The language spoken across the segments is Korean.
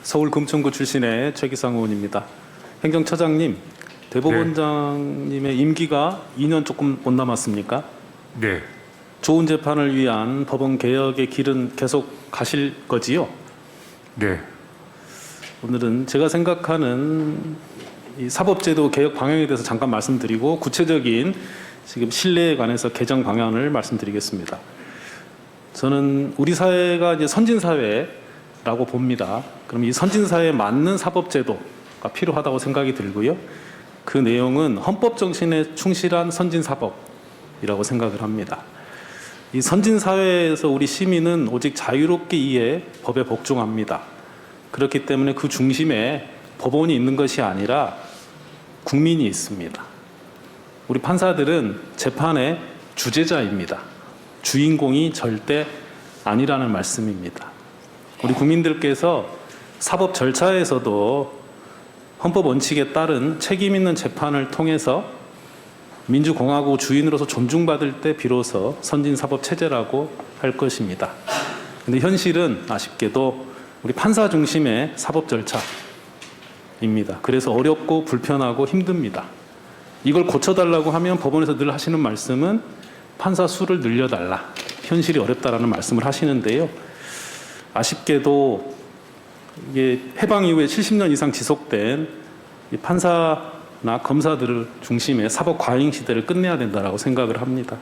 서울 금천구 출신의 최기상 의원입니다. 행정처장님, 대법원장님의 임기가 2년 조금 못 남았습니까? 네, 좋은 재판을 위한 법원 개혁의 길은 계속 가실 거지요? 네, 오늘은 제가 생각하는 이 사법제도 개혁 방향에 대해서 잠깐 말씀드리고 구체적인 지금 신뢰에 관해서 개정 방향을 말씀드리겠습니다. 저는 우리 사회가 이제 선진 사회라고 봅니다. 그럼 이 선진 사회에 맞는 사법제도가 필요하다고 생각이 들고요. 그 내용은 헌법 정신에 충실한 선진 사법이라고 생각을 합니다. 이 선진 사회에서 우리 시민은 오직 자유롭게 이해 법에 복종합니다. 그렇기 때문에 그 중심에 법원이 있는 것이 아니라 국민이 있습니다. 우리 판사들은 재판의 주제자입니다. 주인공이 절대 아니라는 말씀입니다. 우리 국민들께서 사법 절차에서도 헌법 원칙에 따른 책임 있는 재판을 통해서 민주공화국 주인으로서 존중받을 때 비로소 선진사법 체제라고 할 것입니다. 근데 현실은 아쉽게도 우리 판사 중심의 사법 절차입니다. 그래서 어렵고 불편하고 힘듭니다. 이걸 고쳐달라고 하면 법원에서 늘 하시는 말씀은 판사 수를 늘려달라. 현실이 어렵다라는 말씀을 하시는데요. 아쉽게도 이게 해방 이후에 70년 이상 지속된 이 판사나 검사들을 중심의 사법 과잉 시대를 끝내야 된다라고 생각을 합니다.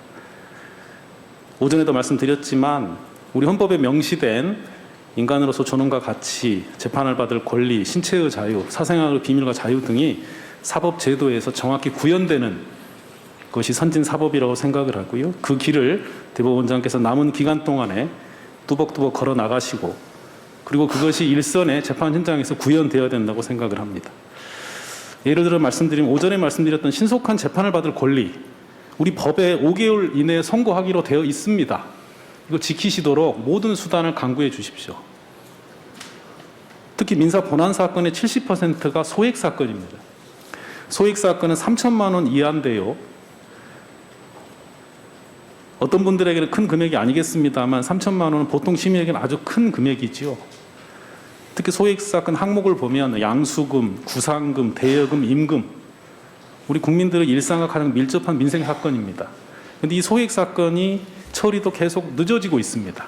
오전에도 말씀드렸지만 우리 헌법에 명시된 인간으로서 존엄과 가치, 재판을 받을 권리, 신체의 자유, 사생활의 비밀과 자유 등이 사법제도에서 정확히 구현되는 것이 선진사법이라고 생각을 하고요. 그 길을 대법원장께서 남은 기간 동안에 뚜벅뚜벅 걸어 나가시고 그리고 그것이 일선의 재판 현장에서 구현되어야 된다고 생각을 합니다. 예를 들어 말씀드리면 오전에 말씀드렸던 신속한 재판을 받을 권리, 우리 법에 5개월 이내에 선고하기로 되어 있습니다. 이거 지키시도록 모든 수단을 강구해 주십시오. 특히 민사 본안 사건의 70%가 소액 사건입니다. 소액 사건은 3천만 원 이하인데요. 어떤 분들에게는 큰 금액이 아니겠습니다만 3천만 원은 보통 시민에게는 아주 큰 금액이지요. 특히 소액 사건 항목을 보면 양수금, 구상금, 대여금, 임금 우리 국민들의 일상과 가장 밀접한 민생 사건입니다. 그런데 이 소액 사건이 처리도 계속 늦어지고 있습니다.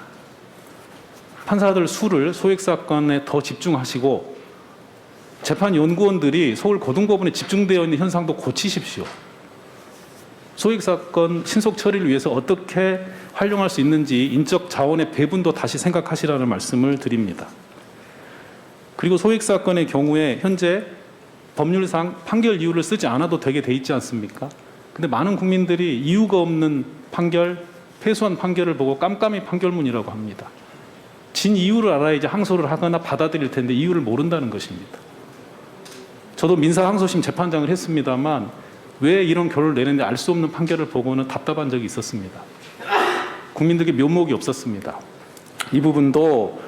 판사들 수를 소액 사건에 더 집중하시고 재판 연구원들이 서울 고등법원에 집중되어 있는 현상도 고치십시오. 소액 사건 신속 처리를 위해서 어떻게 활용할 수 있는지 인적 자원의 배분도 다시 생각하시라는 말씀을 드립니다. 그리고 소액 사건의 경우에 현재 법률상 판결 이유를 쓰지 않아도 되게 돼 있지 않습니까? 근데 많은 국민들이 이유가 없는 판결, 패소한 판결을 보고 깜깜이 판결문이라고 합니다. 진 이유를 알아야지 항소를 하거나 받아들일 텐데 이유를 모른다는 것입니다. 저도 민사 항소심 재판장을 했습니다만 왜 이런 결론을 내는지 알 수 없는 판결을 보고는 답답한 적이 있었습니다. 국민들에게 면목이 없었습니다. 이 부분도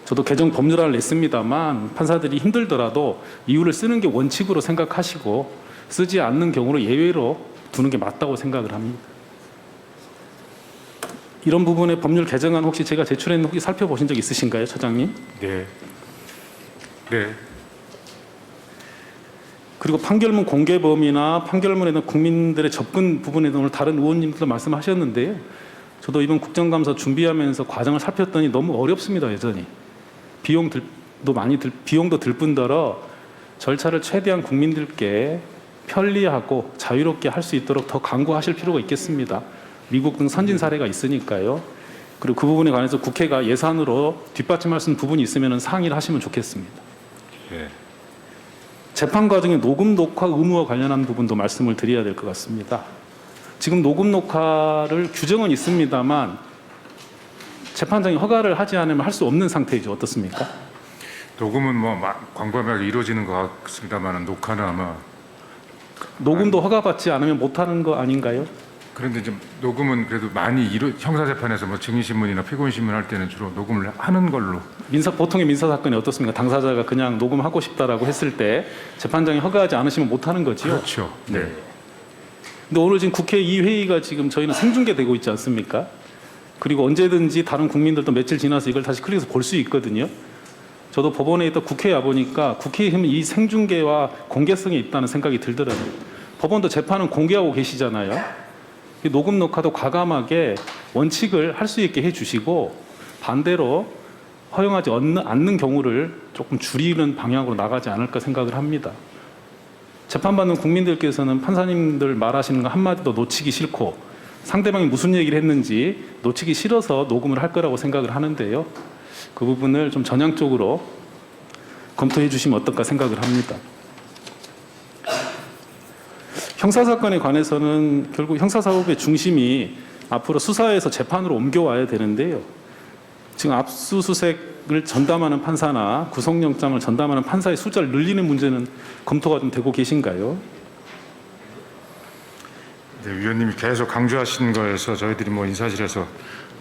저도 개정 법률안을 냈습니다만 판사들이 힘들더라도 이유를 쓰는 게 원칙으로 생각하시고 쓰지 않는 경우로 예외로 두는 게 맞다고 생각을 합니다. 이런 부분의 법률 개정안 혹시 제가 제출했는데 혹시 살펴보신 적 있으신가요, 처장님? 네, 네, 그리고 판결문 공개 범위나 판결문에 대한 국민들의 접근 부분에 대해 오늘 다른 의원님들도 말씀하셨는데요. 저도 이번 국정감사 준비하면서 과정을 살폈더니 너무 어렵습니다, 여전히. 비용도 들 뿐더러 절차를 최대한 국민들께 편리하고 자유롭게 할 수 있도록 더 강구하실 필요가 있겠습니다. 미국 등 선진 사례가 있으니까요. 그리고 그 부분에 관해서 국회가 예산으로 뒷받침할 수 있는 부분이 있으면 상의를 하시면 좋겠습니다. 네. 재판 과정의 녹음 녹화 의무와 관련한 부분도 말씀을 드려야 될 것 같습니다. 지금 녹음 녹화를 규정은 있습니다만 재판장이 허가를 하지 않으면 할 수 없는 상태이죠. 어떻습니까? 녹음은 뭐 광범위하게 이루어지는 것 같습니다만 녹화는 아마 녹음도 허가받지 않으면 못하는 거 아닌가요? 그런데 이제 녹음은 그래도 많이 형사 재판에서 뭐 증인신문이나 피고인신문 할 때는 주로 녹음을 하는 걸로. 보통의 민사 사건이 어떻습니까? 당사자가 그냥 녹음하고 싶다라고 했을 때 재판장이 허가하지 않으시면 못하는 거지요. 그렇죠. 네. 근데 오늘 지금 국회 이 회의가 지금 저희는 생중계되고 있지 않습니까? 그리고 언제든지 다른 국민들도 며칠 지나서 이걸 다시 클릭해서 볼 수 있거든요. 저도 법원에 있다 국회에 와보니까 국회의 힘은 이 생중계와 공개성이 있다는 생각이 들더라고요. 법원도 재판은 공개하고 계시잖아요. 이 녹음 녹화도 과감하게 원칙을 할 수 있게 해주시고 반대로 허용하지 않는 경우를 조금 줄이는 방향으로 나가지 않을까 생각을 합니다. 재판받는 국민들께서는 판사님들 말하시는 거 한마디도 놓치기 싫고 상대방이 무슨 얘기를 했는지 놓치기 싫어서 녹음을 할 거라고 생각을 하는데요. 그 부분을 좀 전향적으로 검토해 주시면 어떨까 생각을 합니다. 형사사건에 관해서는 결국 형사사법의 중심이 앞으로 수사에서 재판으로 옮겨와야 되는데요. 지금 압수수색을 전담하는 판사나 구속영장을 전담하는 판사의 숫자를 늘리는 문제는 검토가 좀 되고 계신가요? 네, 위원님이 계속 강조하신 거에서 저희들이 뭐 인사실에서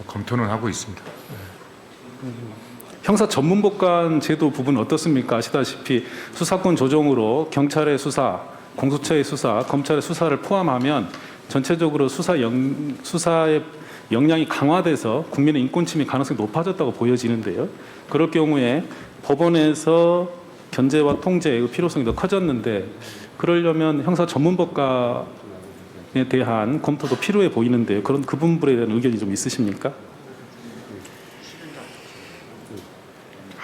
검토는 하고 있습니다. 형사 전문법관 제도 부분 어떻습니까? 아시다시피 수사권 조정으로 경찰의 수사, 공수처의 수사, 검찰의 수사를 포함하면 전체적으로 수사의 역량이 강화돼서 국민의 인권 침해 가능성이 높아졌다고 보여지는데요. 그럴 경우에 법원에서 견제와 통제의 필요성이 더 커졌는데 그러려면 형사 전문법관에 대한 검토도 필요해 보이는데요. 그 부분에 대한 의견이 좀 있으십니까?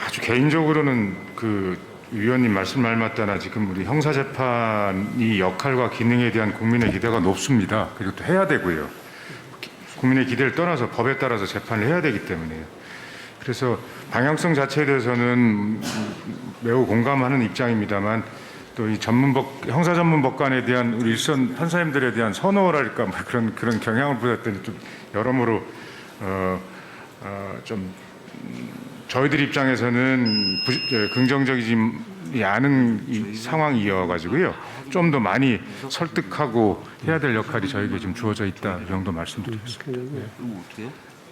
아주 개인적으로는 그 위원님 말씀 말마따나 지금 우리 형사재판이 역할과 기능에 대한 국민의 기대가 높습니다. 그리고 또 해야 되고요. 국민의 기대를 떠나서 법에 따라서 재판을 해야 되기 때문에요. 그래서 방향성 자체에 대해서는 매우 공감하는 입장입니다만 또 이 형사 전문법관에 대한 우리 일선 판사님들에 대한 선호랄까 뭐 그런 경향을 보였더니 좀 여러모로 좀 저희들 입장에서는 긍정적이지 않은 이 상황이어가지고요. 좀 더 많이 설득하고 해야 될 역할이 저에게 좀 주어져 있다 이 정도 말씀드리겠습니다. 그럼 어떻게 해요?